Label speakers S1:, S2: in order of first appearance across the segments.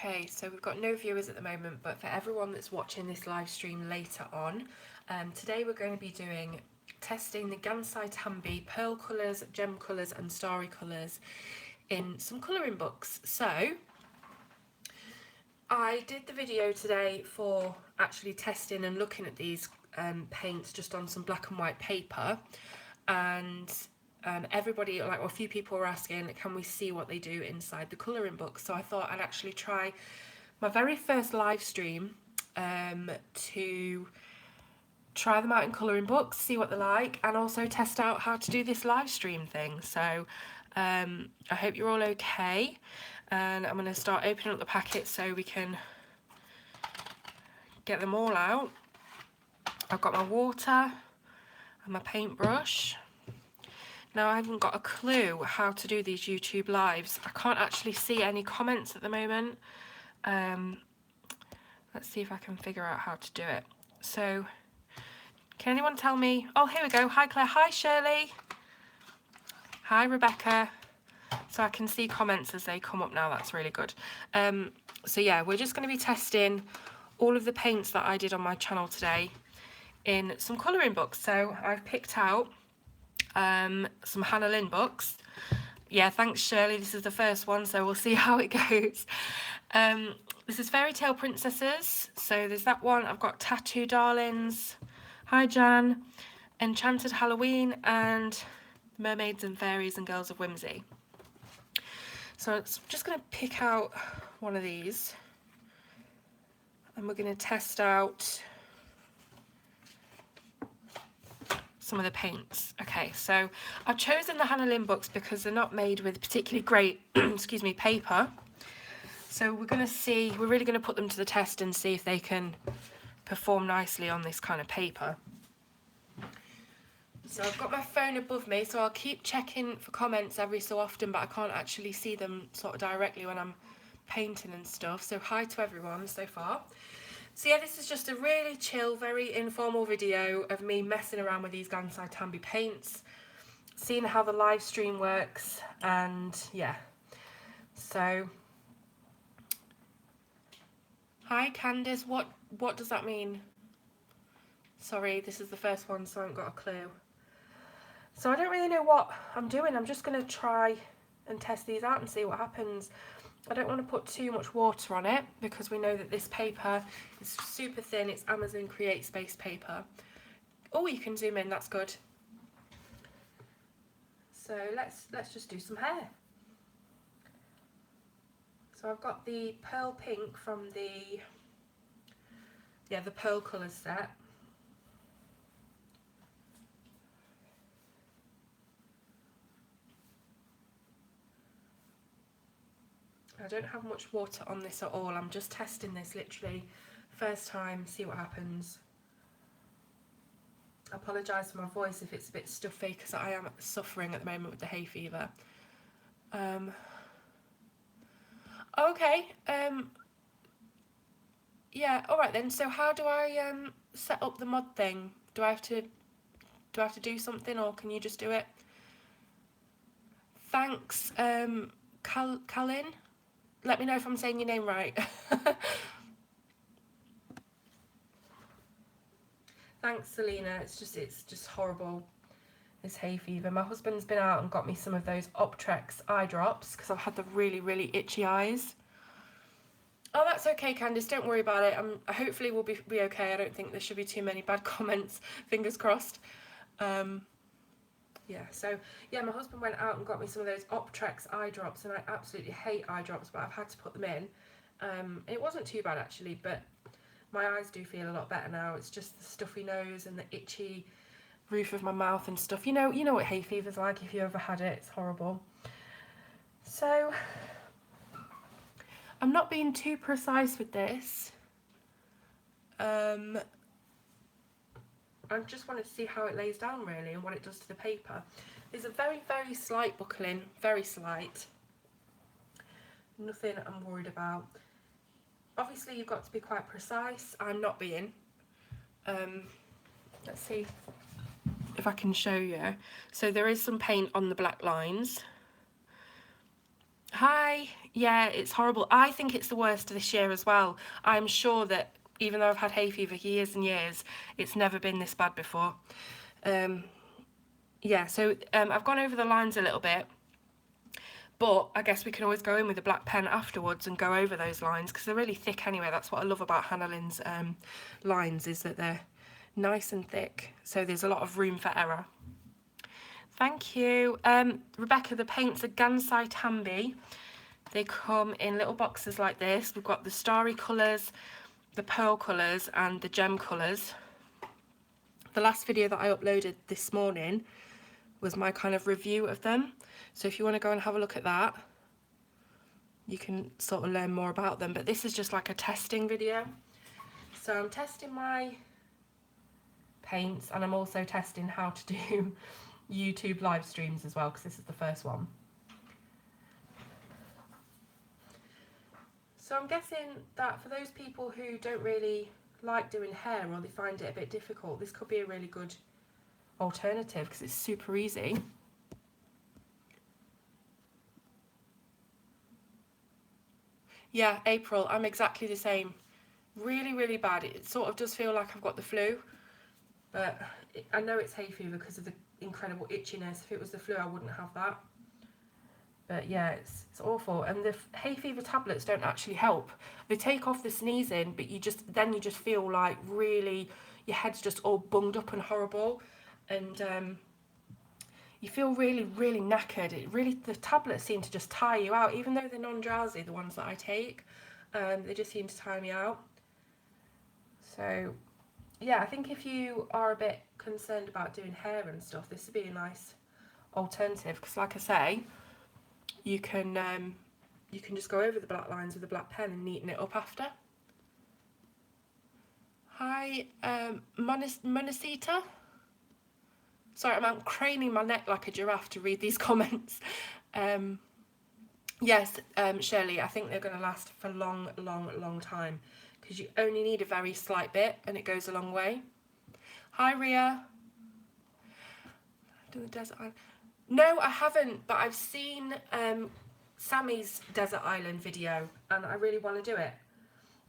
S1: Okay, so we've got no viewers at the moment, but for everyone that's watching this live stream later on, today we're going to be testing the Gansai Tambi Pearl Colours, Gem Colours and Starry Colors in some colouring books. So I did the video today for actually testing and looking at these paints just on some black and white paper, and everybody, like, well, a few people were asking, can we see what they do inside the colouring book? So I thought I'd actually try my very first live stream to try them out in colouring books, see what they're like, and also test out how to do this live stream thing. So I hope you're all okay, and I'm going to start opening up the packet so we can get them all out. I've got my water and my paintbrush. Now, I haven't got a clue how to do these YouTube lives. I can't actually see any comments at the moment. Let's see if I can figure out how to do it. So, can anyone tell me? Oh, here we go. Hi, Claire. Hi, Shirley. Hi, Rebecca. So I can see comments as they come up now. That's really good. So yeah, we're just going to be testing all of the paints that I did on my channel today in some colouring books. So I've picked out some Hannah Lynn books. Yeah, thanks, Shirley. This is the first one, so we'll see how it goes. This is Fairytale Princesses. So there's that one. I've got Tattoo Darlings. Hi, Jan. Enchanted Halloween and Mermaids and Fairies and Girls of Whimsy. So I'm just going to pick out one of these, and we're going to test out some of the paints. Okay, so I've chosen the Hannah Lynn books because they're not made with particularly great excuse me, paper. So we're going to see, we're really going to put them to the test and see if they can perform nicely on this kind of paper. So I've got my phone above me, so I'll keep checking for comments every so often, but I can't actually see them sort of directly when I'm painting and stuff. So hi to everyone so far. So yeah, this is just a really chill, very informal video of me messing around with these Gansai Tambi paints, seeing how the live stream works, and yeah. So, hi Candice, what does that mean? Sorry, this is the first one, so I haven't got a clue. So I don't really know what I'm doing. I'm just going to try and test these out and see what happens. I don't want to put too much water on it because we know that this paper is super thin. It's Amazon Create Space paper. Oh, you can zoom in, that's good. So let's just do some hair. So I've got the pearl pink from the Pearl Colours set. I don't have much water on this at all. I'm just testing this literally first time, see what happens. I apologise for my voice if it's a bit stuffy because I am suffering at the moment with the hay fever. Okay, yeah, alright then, so how do I set up the mod thing? Do I have to do something, or can you just do it? Thanks, Colin. Let me know if I'm saying your name right. Thanks, Selena. It's just horrible, this hay fever. My husband's been out and got me some of those Optrex eye drops because I've had the really, really itchy eyes. Oh, that's okay, Candice. Don't worry about it. Hopefully we'll be okay. I don't think there should be too many bad comments. Fingers crossed. Yeah, so yeah, my husband went out and got me some of those Optrex eye drops, and I absolutely hate eye drops, but I've had to put them in. It wasn't too bad actually, but my eyes do feel a lot better now. It's just the stuffy nose and the itchy roof of my mouth and stuff. You know what hay fever's like if you ever had it. It's horrible. So I'm not being too precise with this. I just wanted to see how it lays down really and what it does to the paper. There's a very, very slight buckling, very slight. Nothing I'm worried about. Obviously you've got to be quite precise. I'm not being. Let's see if I can show you. So there is some paint on the black lines. Hi. Yeah, it's horrible. I think it's the worst this year as well. I'm sure that even though I've had hay fever years and years, it's never been this bad before. Yeah, so I've gone over the lines a little bit, but I guess we can always go in with a black pen afterwards and go over those lines because they're really thick anyway. That's what I love about Hannah Lynn's lines, is that they're nice and thick, so there's a lot of room for error. Thank you. Rebecca, the paints are Gansai Tambi. They come in little boxes like this. We've got the Starry Colors, the Pearl Colors and the Gem Colors. The last video that I uploaded this morning was my kind of review of them. So if you want to go and have a look at that, you can sort of learn more about them. But this is just like a testing video. So I'm testing my paints and I'm also testing how to do YouTube live streams as well, because this is the first one. So I'm guessing that for those people who don't really like doing hair or they find it a bit difficult, this could be a really good alternative because it's super easy. Yeah, April, I'm exactly the same. Really, really bad. It sort of does feel like I've got the flu, but I know it's hay fever because of the incredible itchiness. If it was the flu, I wouldn't have that. But yeah, it's awful. And the hay fever tablets don't actually help. They take off the sneezing, but you just feel like really, your head's just all bunged up and horrible. And you feel really, really knackered. The tablets seem to just tire you out, even though they're non-drowsy, the ones that I take. They just seem to tire me out. So yeah, I think if you are a bit concerned about doing hair and stuff, this would be a nice alternative, because like I say, you can just go over the black lines with a black pen and neaten it up after. Hi, Monisita. Sorry, I'm craning my neck like a giraffe to read these comments. Yes, Shirley, I think they're going to last for a long, long, long time, because you only need a very slight bit and it goes a long way. Hi, Ria. I've done the desert island. No, I haven't, but I've seen Sammy's desert island video and I really want to do it.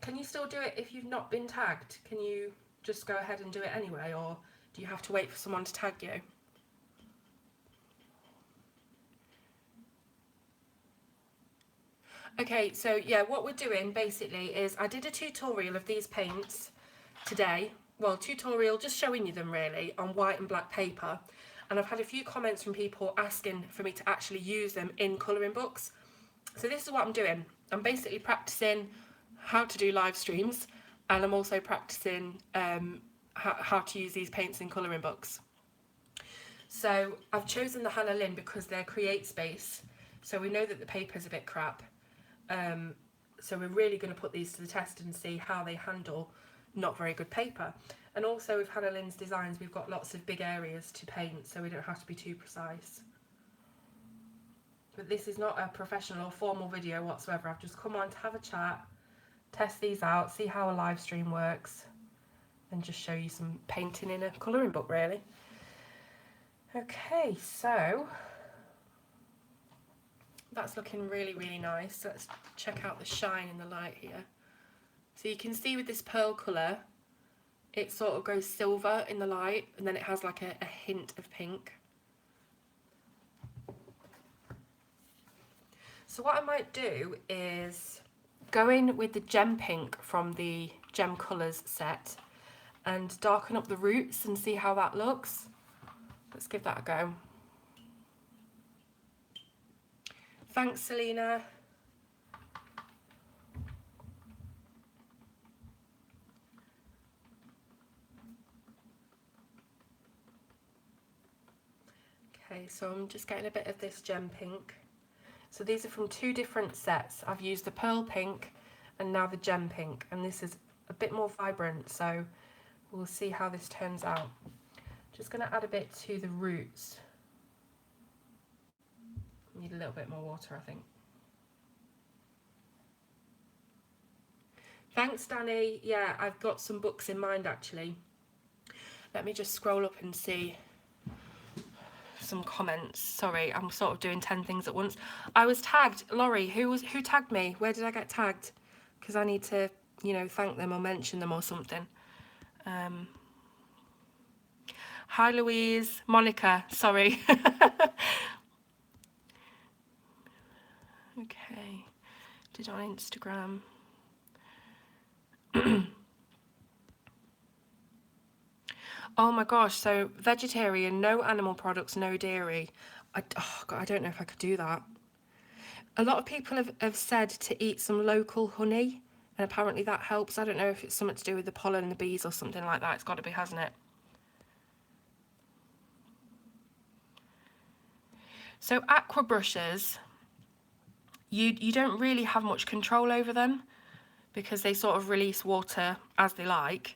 S1: Can you still do it if you've not been tagged? Can you just go ahead and do it anyway, or do you have to wait for someone to tag you? Okay, so yeah, what we're doing basically is I did a tutorial of these paints today. Well, tutorial just showing you them really on white and black paper. And I've had a few comments from people asking for me to actually use them in colouring books. So this is what I'm doing. I'm basically practicing how to do live streams, and I'm also practicing how to use these paints in colouring books. So I've chosen the Hannah Lynn because they're Create Space, so we know that the paper's a bit crap. So we're really going to put these to the test and see how they handle not very good paper. And also with Hannah Lynn's designs, we've got lots of big areas to paint, so we don't have to be too precise. But this is not a professional or formal video whatsoever. I've just come on to have a chat, test these out, see how a live stream works, and just show you some painting in a colouring book really. Okay, so that's looking really, really nice. Let's check out the shine in the light here. So you can see with this pearl colour, it sort of goes silver in the light, and then it has like a hint of pink. So what I might do is go in with the gem pink from the Gem Colours set and darken up the roots and see how that looks. Let's give that a go. Thanks, Selena. Okay, so I'm just getting a bit of this gem pink. So these are from two different sets. I've used the pearl pink and now the gem pink, and this is a bit more vibrant, so we'll see how this turns out. Just going to add a bit to the roots. Need a little bit more water, I think. Thanks, Danny. Yeah, I've got some books in mind actually. Let me just scroll up and see some comments. Sorry, I'm sort of doing 10 things at once. I was tagged. Laurie, who tagged me? Where did I get tagged? Because I need to, you know, thank them or mention them or something. Hi, Louise. Monica, sorry. Okay. Did on Instagram. Oh my gosh, so vegetarian, no animal products, no dairy. Oh God, I don't know if I could do that. A lot of people have said to eat some local honey, and apparently that helps. I don't know if it's something to do with the pollen and the bees or something like that. It's got to be, hasn't it? So Aqua Brushes, you don't really have much control over them because they sort of release water as they like.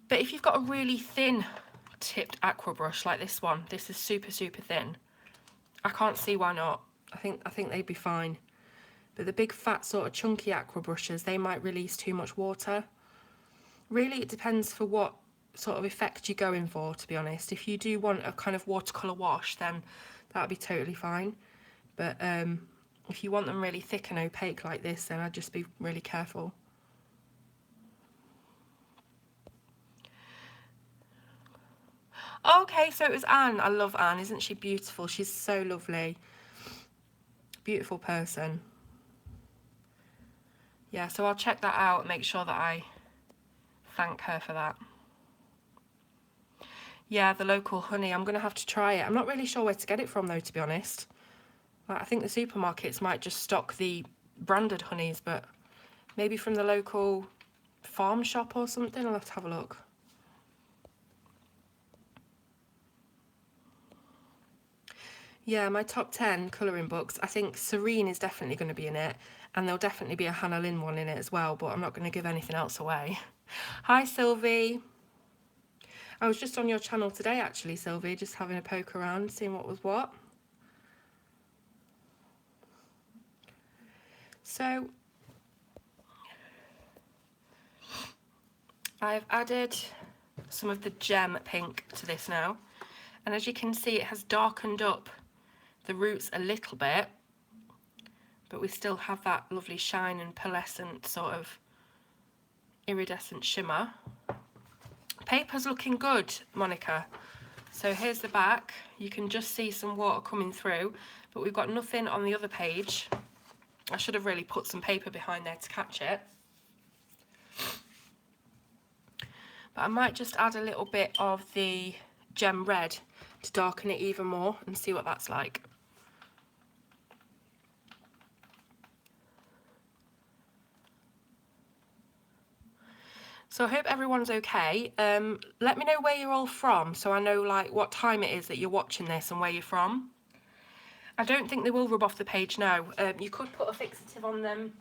S1: But if you've got a really thin tipped Aqua brush like this one, this is super, super thin. I can't see why not. I think they'd be fine. But the big fat sort of chunky Aqua brushes, they might release too much water. Really, it depends for what sort of effect you're going for, to be honest. If you do want a kind of watercolour wash, then that'd be totally fine. But if you want them really thick and opaque like this, then I'd just be really careful. Okay, so it was Anne. I love Anne. Isn't she beautiful? She's so lovely. Beautiful person. Yeah, so I'll check that out and make sure that I thank her for that. Yeah, the local honey. I'm going to have to try it. I'm not really sure where to get it from, though, to be honest. Like, I think the supermarkets might just stock the branded honeys, but maybe from the local farm shop or something. I'll have to have a look. Yeah, my top 10 colouring books, I think Serene is definitely going to be in it, and there'll definitely be a Hannah Lynn one in it as well, but I'm not going to give anything else away. Hi, Sylvie. I was just on your channel today, actually, Sylvie, just having a poke around, seeing what was what. So, I've added some of the gem pink to this now, and as you can see, it has darkened up the roots a little bit, but we still have that lovely shine and pearlescent sort of iridescent shimmer. Paper's looking good, Monica. So here's the back. You can just see some water coming through, but we've got nothing on the other page. I should have really put some paper behind there to catch it. But I might just add a little bit of the gem red to darken it even more and see what that's like. So I hope everyone's okay. Let me know where you're all from so I know like what time it is that you're watching this and where you're from. I don't think they will rub off the page now. You could put a fixative on them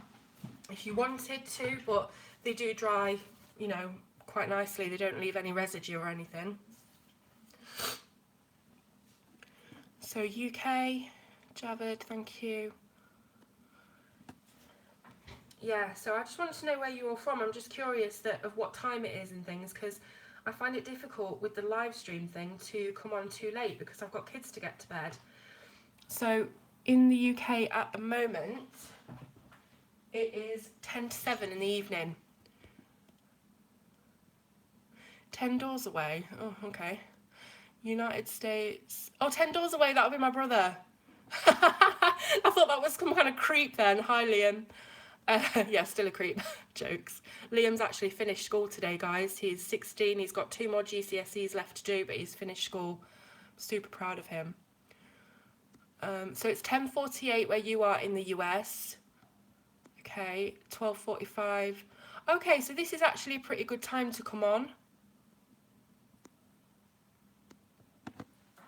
S1: if you wanted to, but they do dry, you know, quite nicely. They don't leave any residue or anything. So UK, Javed, thank you. Yeah, so I just wanted to know where you're all from. I'm just curious of what time it is and things, because I find it difficult with the live stream thing to come on too late because I've got kids to get to bed. So in the UK at the moment, it is 10 to 7 in the evening. 10 doors away. Oh, okay. United States. Oh, 10 doors away, that'll be my brother. I thought that was some kind of creep then. Hi, Liam. Yeah, still a creep. Jokes. Liam's actually finished school today, guys. He's 16. He's got 2 more GCSEs left to do, but he's finished school. Super proud of him. So it's 10:48 where you are in the US. Okay, 12:45. Okay, so this is actually a pretty good time to come on.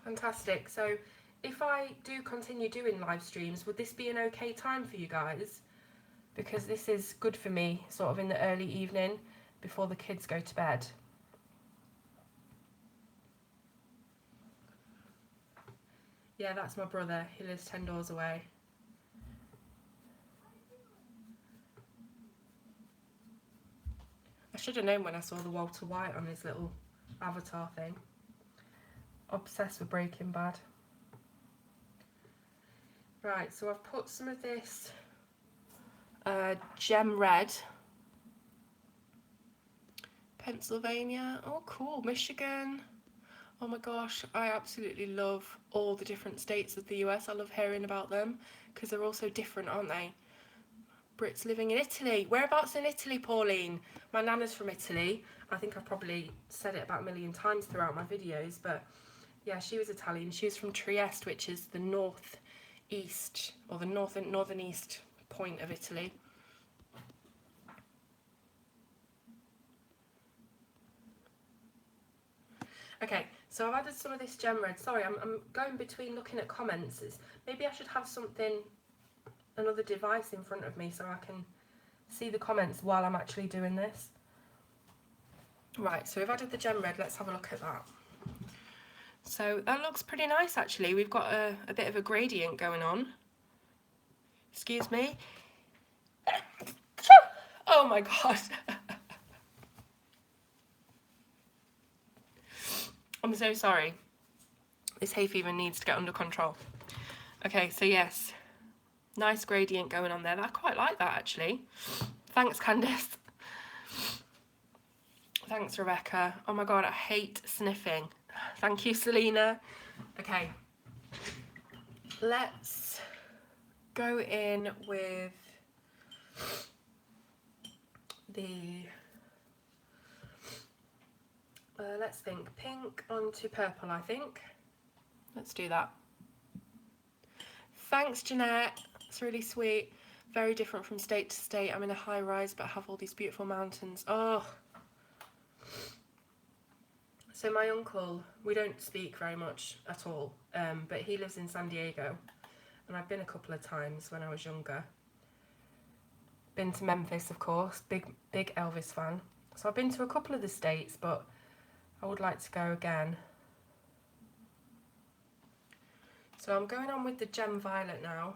S1: Fantastic. So if I do continue doing live streams, would this be an okay time for you guys? Because this is good for me, sort of in the early evening before the kids go to bed. Yeah, that's my brother. He lives 10 doors away. I should have known when I saw the Walter White on his little avatar thing. obsessed with Breaking Bad. Right, so I've put some of this gem red. Pennsylvania, oh cool, Michigan. Oh my gosh, I absolutely love all the different states of the US. I love hearing about them because they're all so different, aren't they? Brits living in Italy. Whereabouts in Italy, Pauline? My nana's from Italy. I think I've probably said it about a million times throughout my videos, but yeah, she was Italian. She was from Trieste, which is the northeast, or the northern east point of Italy. Okay, so I've added some of this gem red. Sorry, I'm going between looking at comments. Maybe I should have another device in front of me so I can see the comments while I'm actually doing this. Right, so we've added the gem red. Let's have a look at that. So that looks pretty nice actually. We've got a bit of a gradient going on. Excuse me. Oh my god. I'm so sorry. This hay fever needs to get under control. Okay, so yes, nice gradient going on there. I quite like that actually. Thanks, Candice. Thanks, Rebecca. Oh my god, I hate sniffing. Thank you, Selena. Okay, let's go in with the let's think, pink onto purple, I think. Let's do that. Thanks, Jeanette. It's really sweet. Very different from state to state. I'm in a high rise, but have all these beautiful mountains. Oh. So my uncle, we don't speak very much at all, but he lives in San Diego, and I've been a couple of times when I was younger. Been to Memphis, of course. Big Elvis fan. So I've been to a couple of the states, but I would like to go again. So I'm going on with the gem violet now.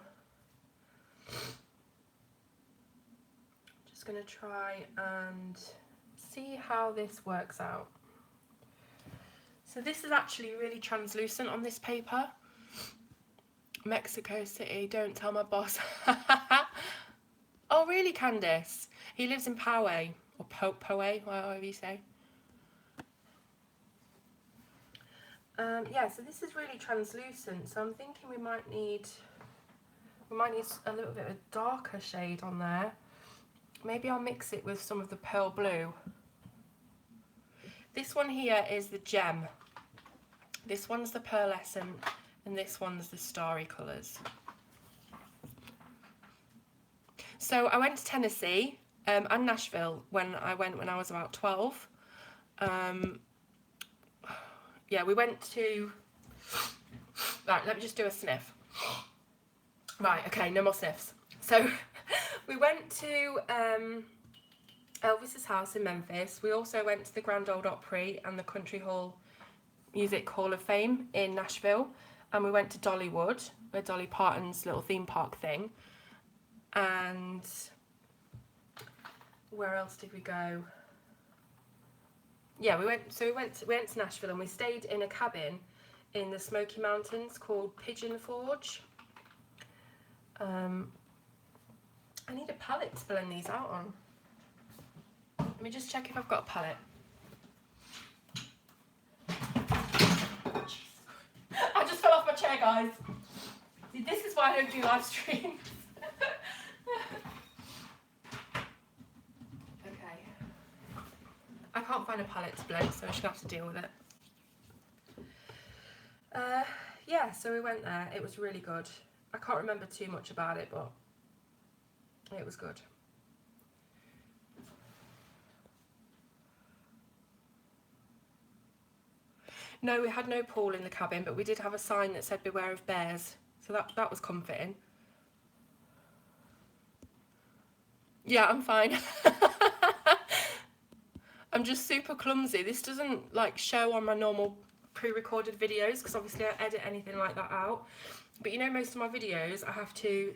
S1: Just going to try and see how this works out. So this is actually really translucent on this paper. Mexico City, don't tell my boss. Oh really, Candice? He lives in Poway, or Poway, whatever you say. Yeah, so this is really translucent, so I'm thinking we might need a little bit of a darker shade on there. Maybe I'll mix it with some of the pearl blue. This one here is the gem. This one's the pearlescent, and this one's the Starry Colors. So I went to Tennessee and Nashville when I was about 12. Yeah, we went to... Right, let me just do a sniff. Right, okay, no more sniffs. So we went to Elvis's house in Memphis. We also went to the Grand Ole Opry and the Country Music Hall of Fame in Nashville. And we went to Dollywood, where Dolly Parton's little theme park thing. And where else did we go? Yeah, we went to Nashville, and we stayed in a cabin in the Smoky Mountains called Pigeon Forge. I need a palette to blend these out on. Let me just check if I've got a palette. I just fell off my chair, guys. See, this is why I don't do live streams. I can't find a palette to blend, so I should have to deal with it. Yeah, so we went there. It was really good. I can't remember too much about it, but it was good. No, we had no pool in the cabin, but we did have a sign that said beware of bears, so that was comforting. Yeah, I'm fine. I'm just super clumsy. This doesn't like show on my normal pre-recorded videos because obviously I edit anything like that out. But you know, most of my videos I have to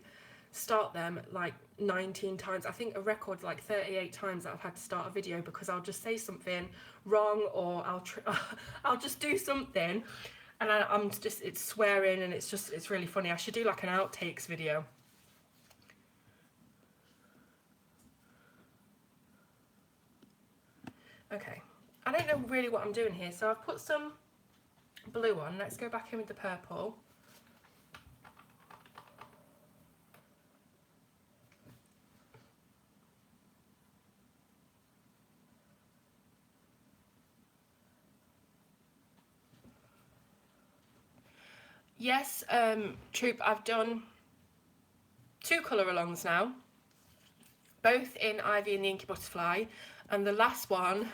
S1: start them like 19 times. I think a record's like 38 times that I've had to start a video because I'll just say something wrong, or I'll just do something And I'm just, it's swearing and it's really funny. I should do like an outtakes video. Okay, I don't know really what I'm doing here, so I've put some blue on. Let's go back in with the purple. Yes, Troop, I've done 2 colour alongs now, both in Ivy and the Inky Butterfly, and the last one,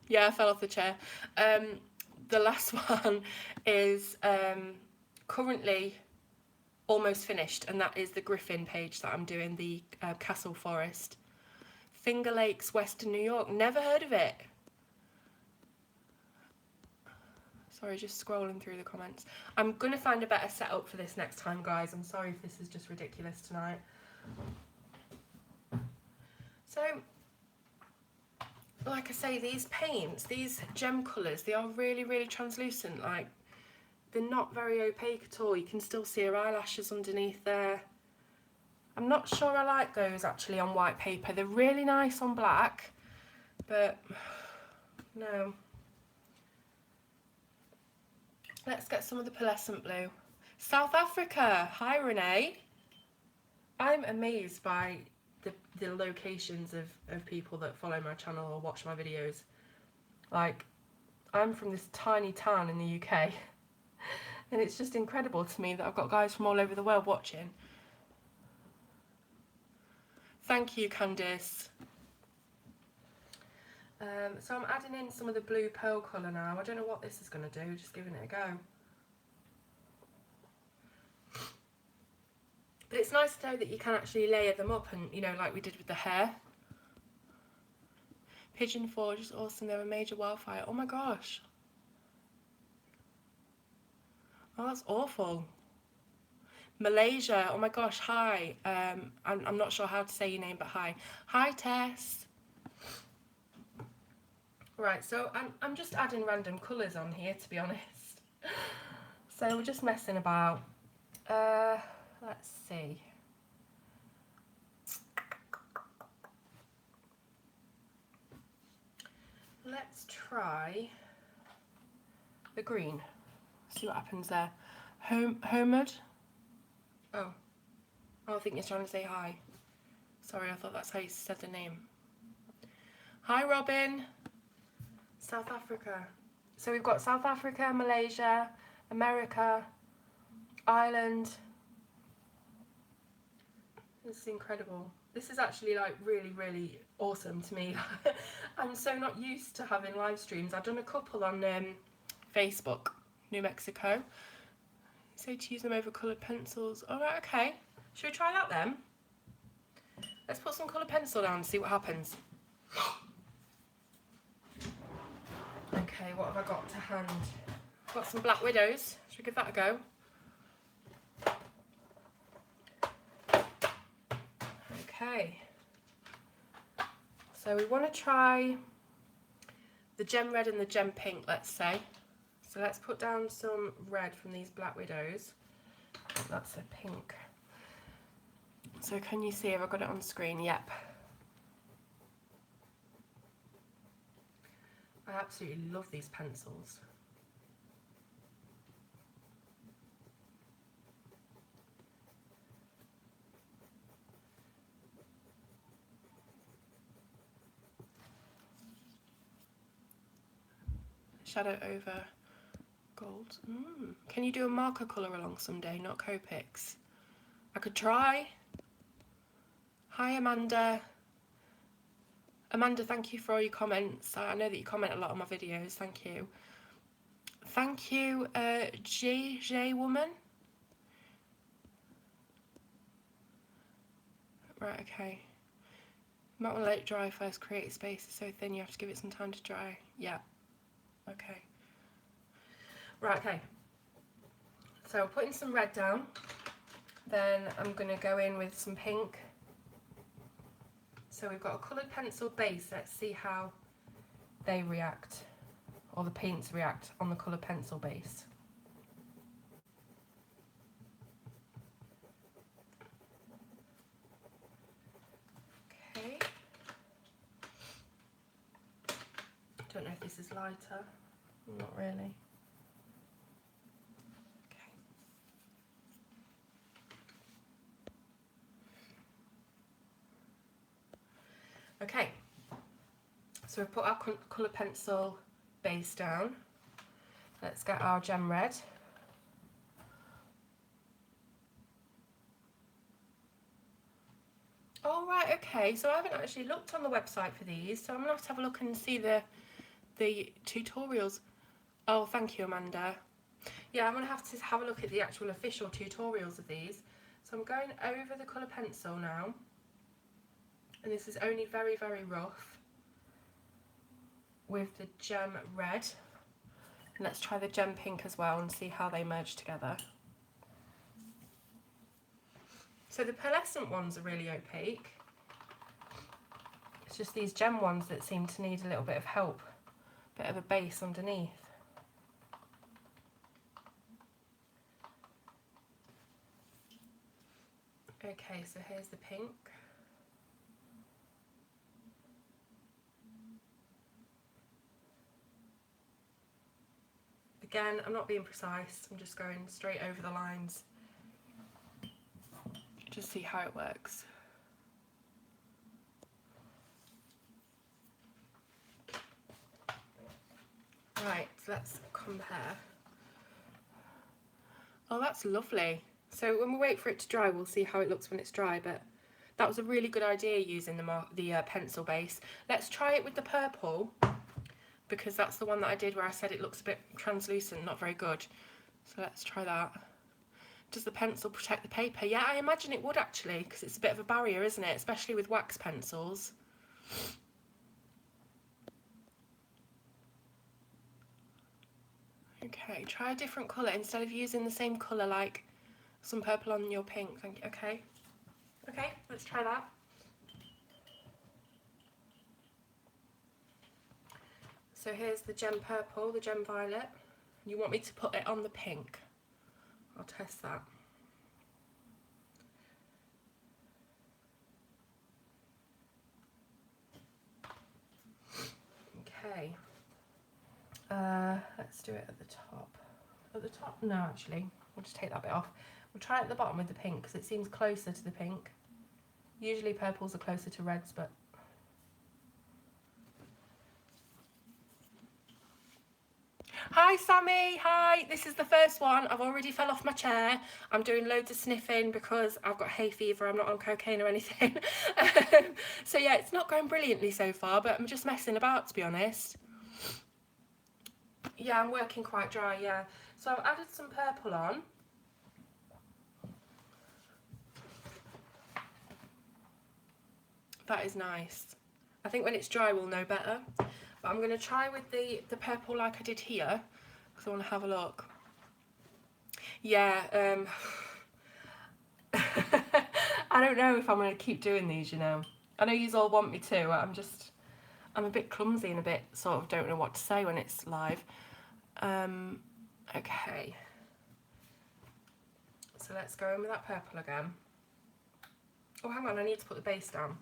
S1: yeah, I fell off the chair. The last one is currently almost finished, and that is the Griffin page that I'm doing, the Castle Forest. Finger Lakes, Western New York, never heard of it. Sorry, just scrolling through the comments. I'm going to find a better setup for this next time, guys. I'm sorry if this is just ridiculous tonight. So, like I say, these paints, these gem colours, they are really, really translucent. Like, they're not very opaque at all. You can still see her eyelashes underneath there. I'm not sure I like those actually on white paper. They're really nice on black, but no. Let's get some of the pearlescent blue. South Africa. Hi, Renee. I'm amazed by the locations of people that follow my channel or watch my videos. Like, I'm from this tiny town in the UK, and it's just incredible to me that I've got guys from all over the world watching. Thank you, Candice. So I'm adding in some of the blue pearl colour now. I don't know what this is going to do, just giving it a go. But it's nice to know that you can actually layer them up, and, you know, like we did with the hair. Pigeon Forge is awesome. They're a major wildfire. Oh my gosh. Oh, that's awful. Malaysia. Oh my gosh. Hi. I'm not sure how to say your name, but hi. Hi, Tess. Right, so I'm just adding random colours on here, to be honest. So we're just messing about. Let's see. Let's try the green. See what happens there. Homeward. Oh, I think you're trying to say hi. Sorry, I thought that's how you said the name. Hi, Robin. South Africa. So we've got South Africa, Malaysia, America, Ireland. This is incredible. This is actually like really, really awesome to me. I'm so not used to having live streams. I've done a couple on Facebook, New Mexico. So to use them over coloured pencils. Alright, okay. Should we try that then? Let's put some coloured pencil down and see what happens. Okay, what have I got to hand? Got some Black Widows. Should we give that a go? Okay. So we want to try the gem red and the gem pink, let's say. So let's put down some red from these Black Widows. That's a pink. So can you see, have I got it on screen? Yep. I absolutely love these pencils. Shadow over gold. Can you do a marker colour along someday, not Copics? I could try. Hi, Amanda. Amanda, thank you for all your comments. I know that you comment a lot on my videos. Thank you. Thank you, JJ Woman. Right, okay. You might want to let it dry first. Create space is so thin you have to give it some time to dry. Yeah. Okay. Right, okay. So putting some red down. Then I'm going to go in with some pink. So we've got a coloured pencil base. Let's see how they react, or the paints react on the coloured pencil base. is lighter. Not really. Okay, so we've put our colour pencil base down. Let's get our gem red. Oh right, okay, so I haven't actually looked on the website for these, so I'm going to have a look and see the tutorials. Oh, thank you, Amanda. Yeah, I'm going to have a look at the actual official tutorials of these. So I'm going over the colour pencil now, and this is only very, very rough with the gem red. And let's try the gem pink as well and see how they merge together. So the pearlescent ones are really opaque. It's just these gem ones that seem to need a little bit of help, a bit of a base underneath. Okay, so here's the pink. Again, I'm not being precise, I'm just going straight over the lines. Just see how it works. Right, so let's compare. Oh, that's lovely. So when we wait for it to dry, we'll see how it looks when it's dry, but that was a really good idea using the pencil base. Let's try it with the purple, because that's the one that I did where I said it looks a bit translucent, not very good. So let's try that. Does the pencil protect the paper? Yeah, I imagine it would actually, because it's a bit of a barrier, isn't it? Especially with wax pencils. Okay, try a different colour instead of using the same colour, like some purple on your pink. Thank you. Okay. Okay, let's try that. So here's the gem purple, the gem violet. You want me to put it on the pink? I'll test that. Okay. Let's do it at the top. At the top? No, actually. We'll just take that bit off. We'll try it at the bottom with the pink because it seems closer to the pink. Usually purples are closer to reds, but... Hi Sammy, hi, this is the first one. I've already fell off my chair. I'm doing loads of sniffing because I've got hay fever. I'm not on cocaine or anything. So yeah, it's not going brilliantly so far, but I'm just messing about, to be honest. Yeah, I'm working quite dry, yeah. So I've added some purple on. That is nice. I think when it's dry we'll know better. But I'm going to try with the purple like I did here, because I want to have a look. Yeah, I don't know if I'm going to keep doing these, you know. I know you all want me to, I'm a bit clumsy and a bit sort of don't know what to say when it's live. Okay. So let's go in with that purple again. Oh, hang on, I need to put the base down.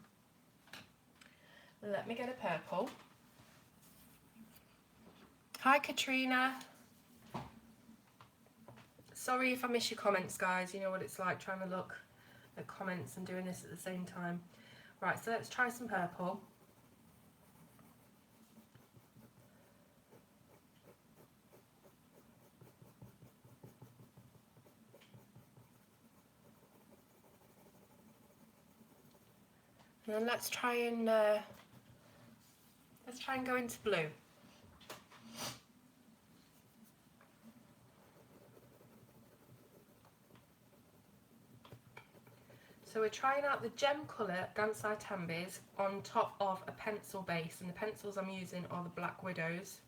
S1: Let me get a purple. Hi, Katrina. Sorry if I miss your comments, guys. You know what it's like trying to look at comments and doing this at the same time. Right, so let's try some purple. And then let's try and go into blue. So we're trying out the gem colour Gansai Tambis on top of a pencil base, and the pencils I'm using are the Black Widows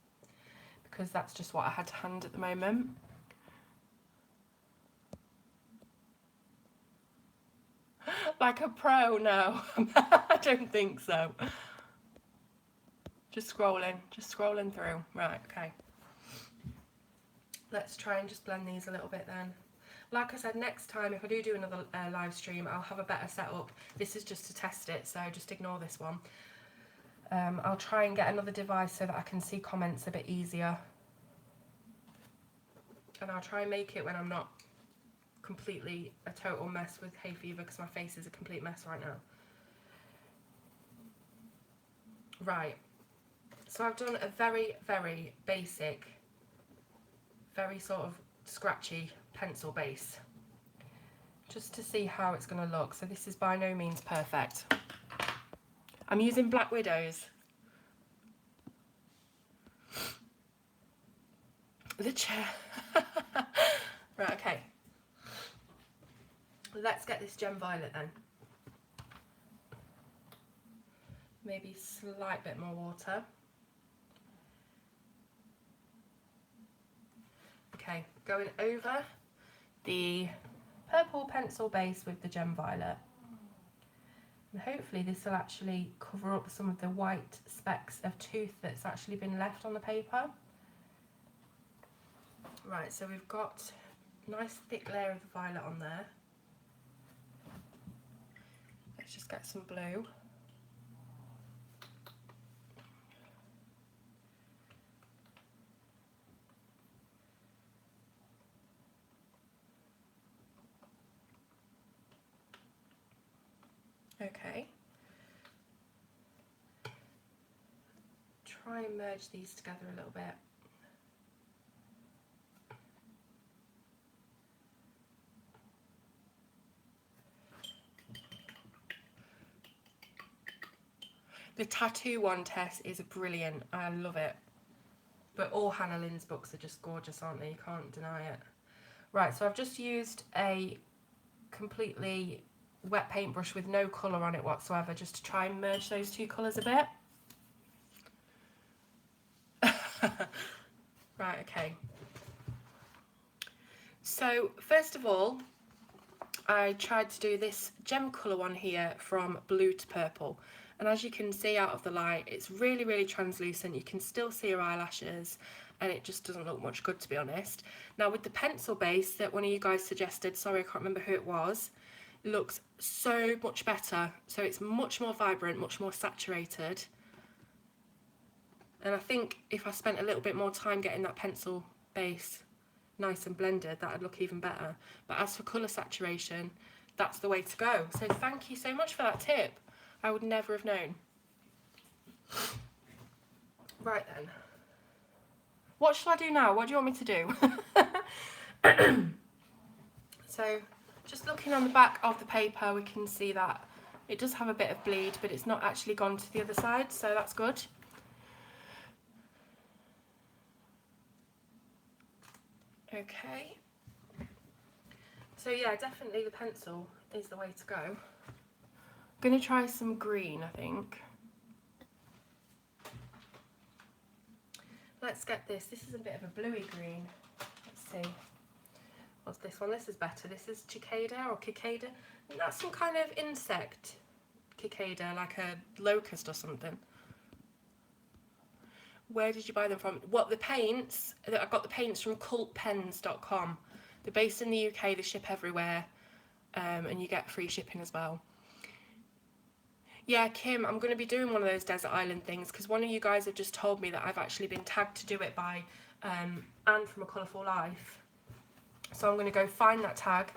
S1: because that's just what I had to hand at the moment. Like a pro? No, I don't think so. Just scrolling through. Right, okay. Let's try and just blend these a little bit then. Like I said, next time if I do another live stream, I'll have a better setup. This is just to test it, so just ignore this one. I'll try and get another device so that I can see comments a bit easier. And I'll try and make it when I'm not completely a total mess with hay fever, because my face is a complete mess right now. Right, so I've done a very, very basic, very sort of scratchy pencil base, just to see how it's going to look. So this is by no means perfect. I'm using Black Widows. The chair. Right, okay. Let's get this gem violet then. Maybe a slight bit more water. Okay, going over the purple pencil base with the gem violet. And hopefully this will actually cover up some of the white specks of tooth that's actually been left on the paper. Right, so we've got a nice thick layer of the violet on there. Let's just get some blue. Okay. Try and merge these together a little bit. The tattoo one, Tess, is brilliant. I love it. But all Hannah Lynn's books are just gorgeous, aren't they? You can't deny it. Right, so I've just used a completely wet paintbrush with no colour on it whatsoever, just to try and merge those two colours a bit. Right, okay. So, first of all, I tried to do this gem colour one here from blue to purple. And as you can see out of the light, it's really, really translucent. You can still see her eyelashes, and it just doesn't look much good, to be honest. Now, with the pencil base that one of you guys suggested, sorry, I can't remember who it was, it looks so much better. So it's much more vibrant, much more saturated. And I think if I spent a little bit more time getting that pencil base nice and blended, that would look even better. But as for colour saturation, that's the way to go. So thank you so much for that tip. I would never have known. Right then. What shall I do now? What do you want me to do? So, just looking on the back of the paper, we can see that it does have a bit of bleed, but it's not actually gone to the other side, so that's good. Okay. So yeah, definitely the pencil is the way to go. I'm going to try some green, I think. Let's get this. This is a bit of a bluey green. Let's see. What's this one? This is better. This is cicada or cicada. That's some kind of insect. Cicada, like a locust or something. Where did you buy them from? What, the paints? I got the paints from cultpens.com. They're based in the UK, they ship everywhere, and you get free shipping as well. Yeah, Kim, I'm going to be doing one of those desert island things, because one of you guys have just told me that I've actually been tagged to do it by Anne from A Colourful Life. So I'm going to go find that tag,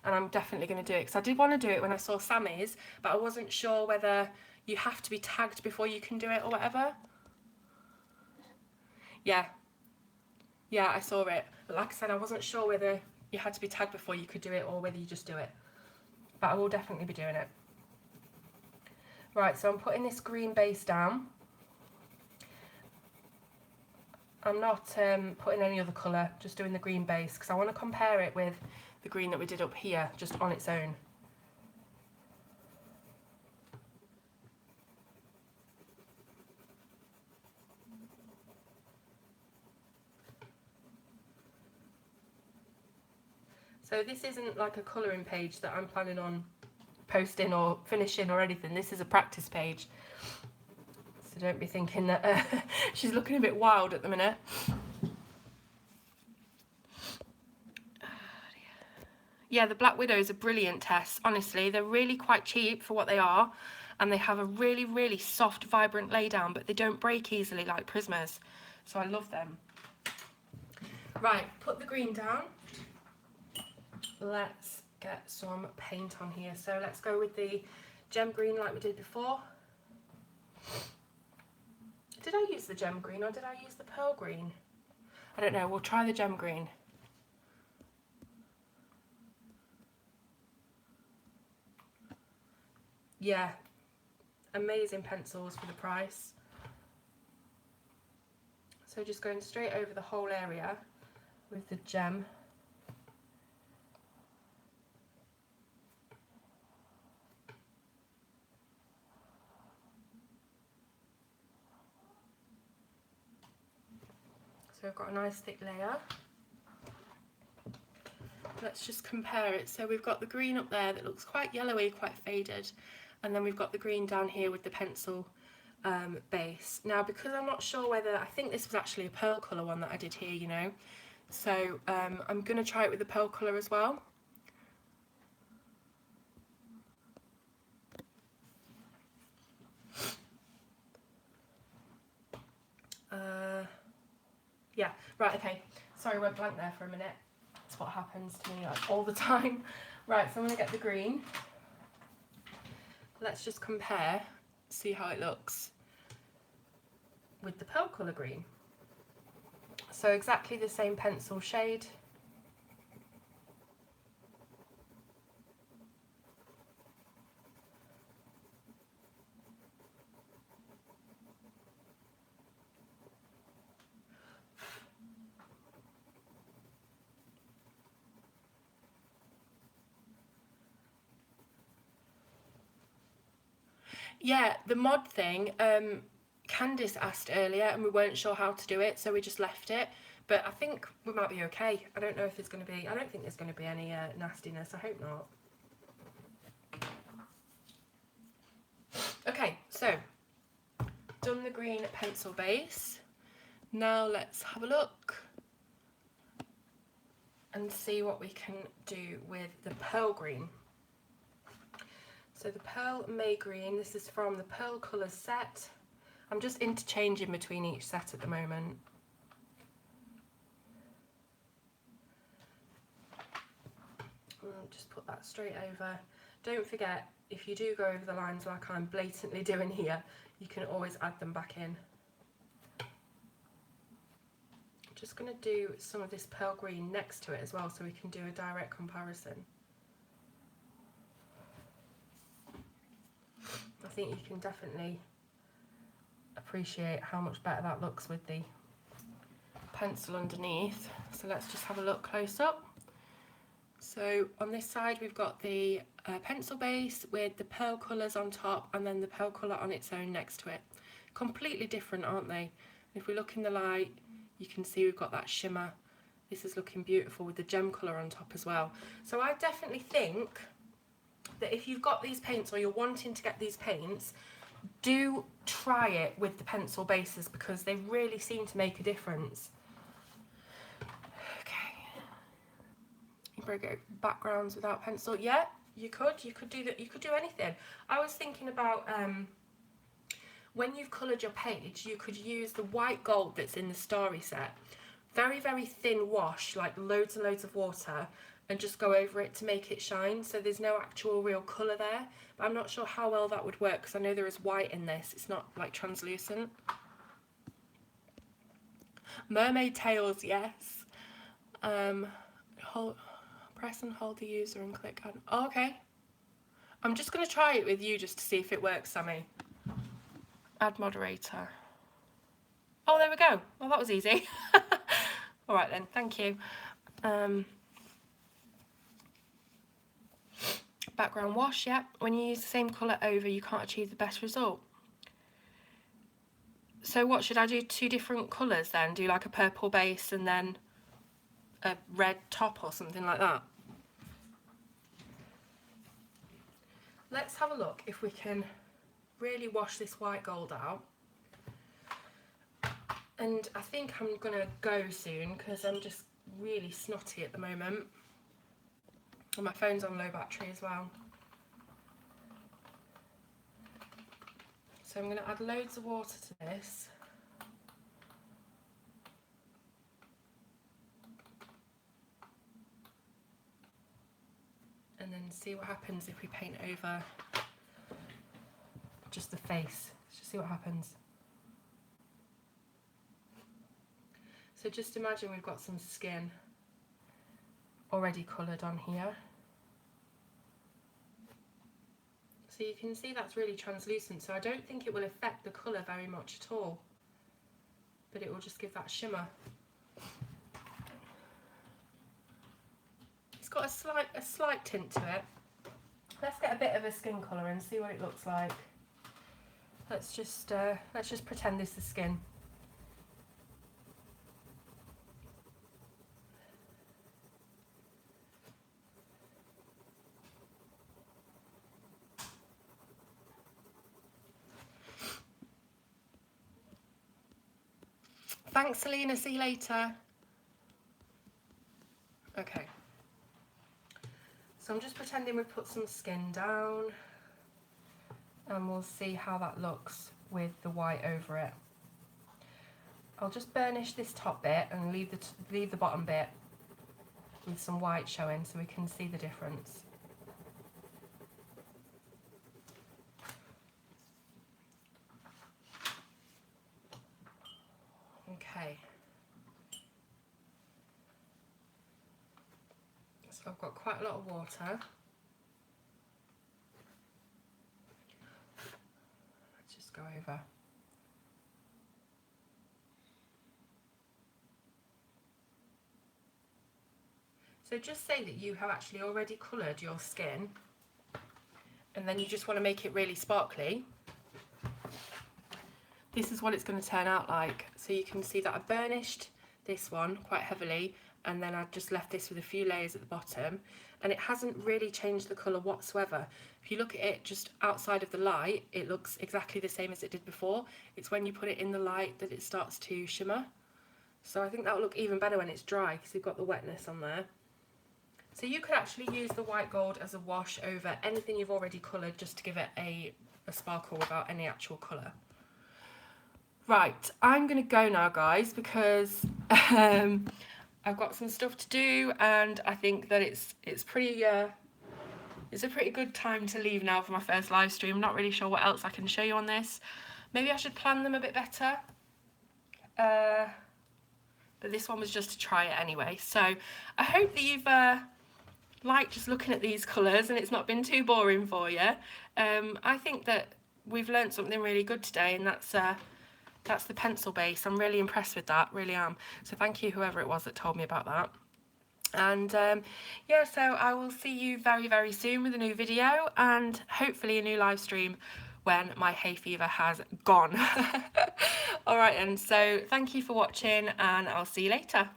S1: and I'm definitely going to do it, because I did want to do it when I saw Sammy's, but I wasn't sure whether you have to be tagged before you can do it or whatever. Yeah, I saw it, but like I said, I wasn't sure whether you had to be tagged before you could do it or whether you just do it, but I will definitely be doing it. Right, so I'm putting this green base down. I'm not putting any other colour, just doing the green base, because I want to compare it with the green that we did up here, just on its own. So this isn't like a colouring page that I'm planning on posting or finishing or anything. This is a practice page. So don't be thinking that she's looking a bit wild at the minute. Yeah, the Black Widows are brilliant, Tess. Honestly, they're really quite cheap for what they are. and they have a really, really soft, vibrant lay down, but they don't break easily like Prismas. So I love them. Right, put the green down. Let's get some paint on here. So let's go with the gem green like we did before. Did I use the gem green or did I use the pearl green? I don't know, we'll try the gem green. Yeah, amazing pencils for the price. So just going straight over the whole area with the gem. So I've got a nice thick layer. Let's just compare it. So we've got the green up there that looks quite yellowy, quite faded, and then we've got the green down here with the pencil base. Now, because I'm not sure whether, I think this was actually a pearl colour one that I did here, you know, so I'm going to try it with the pearl colour as well. Yeah, right, okay, sorry, I went blank there for a minute. That's what happens to me like all the time. Right, so I'm going to get the green. Let's just compare, see how it looks with the pearl colour green. So exactly the same pencil shade. Yeah, the mod thing, Candice asked earlier and we weren't sure how to do it, so we just left it. But I think we might be okay. I don't know if there's going to be, I don't think there's going to be any nastiness. I hope not. Okay, so done the green pencil base. Now let's have a look and see what we can do with the pearl green. So the Pearl May Green, this is from the Pearl Colours set. I'm just interchanging between each set at the moment. I'll just put that straight over. Don't forget, if you do go over the lines like I'm blatantly doing here, you can always add them back in. I'm just going to do some of this pearl green next to it as well so we can do a direct comparison. I think you can definitely appreciate how much better that looks with the pencil underneath. So let's just have a look close up. So on this side we've got the pencil base with the pearl colours on top and then the pearl colour on its own next to it. Completely different, aren't they? If we look in the light, you can see we've got that shimmer. This is looking beautiful with the gem colour on top as well. So I definitely think that if you've got these paints or you're wanting to get these paints, do try it with the pencil bases because they really seem to make a difference. Okay. You break out backgrounds without pencil. Yeah, you could do that. You could do anything. I was thinking about when you've coloured your page, you could use the white gold that's in the Starry set. Very, very thin wash, like loads and loads of water, and just go over it to make it shine, so there's no actual real colour there. But I'm not sure how well that would work because I know there is white in this. It's not like translucent. Mermaid tails, yes. Press and hold the user and click on. Oh, okay. I'm just going to try it with you just to see if it works, Sammy. Add moderator. Oh, there we go. Well, that was easy. All right then, thank you. Background wash, yeah. When you use the same colour over, you can't achieve the best result. So what, should I do 2 different colours then? Do like a purple base and then a red top or something like that? Let's have a look if we can really wash this white gold out. And I think I'm going to go soon because I'm just really snotty at the moment. And my phone's on low battery as well. So I'm going to add loads of water to this. And then see what happens if we paint over just the face. Let's just see what happens. So just imagine we've got some skin already coloured on here. So you can see that's really translucent, so I don't think it will affect the colour very much at all, but it will just give that shimmer. It's got a slight tint to it. Let's get a bit of a skin colour and see what it looks like. Let's just pretend this is skin. Thanks, Selena. See you later. Okay. So I'm just pretending we've put some skin down, and we'll see how that looks with the white over it. I'll just burnish this top bit and leave the bottom bit with some white showing so we can see the difference. Okay. So I've got quite a lot of water. Let's just go over. So just say that you have actually already coloured your skin and then you just want to make it really sparkly. This is what it's going to turn out like. So you can see that I burnished this one quite heavily, and then I've just left this with a few layers at the bottom, and it hasn't really changed the colour whatsoever. If you look at it just outside of the light, it looks exactly the same as it did before. It's when you put it in the light that it starts to shimmer. So I think that will look even better when it's dry because you've got the wetness on there. So you could actually use the white gold as a wash over anything you've already coloured just to give it a sparkle without any actual colour. Right, I'm going to go now, guys, because I've got some stuff to do, and I think that it's a pretty good time to leave now for my first live stream. I'm not really sure what else I can show you on this. Maybe I should plan them a bit better. But this one was just to try it anyway. So I hope that you've liked just looking at these colours and it's not been too boring for you. I think that we've learned something really good today, and that's the pencil base. I'm really impressed with that, really am. So thank you, whoever it was that told me about that. And yeah, so I will see you very, very soon with a new video and hopefully a new live stream when my hay fever has gone. All right, and so thank you for watching, and I'll see you later.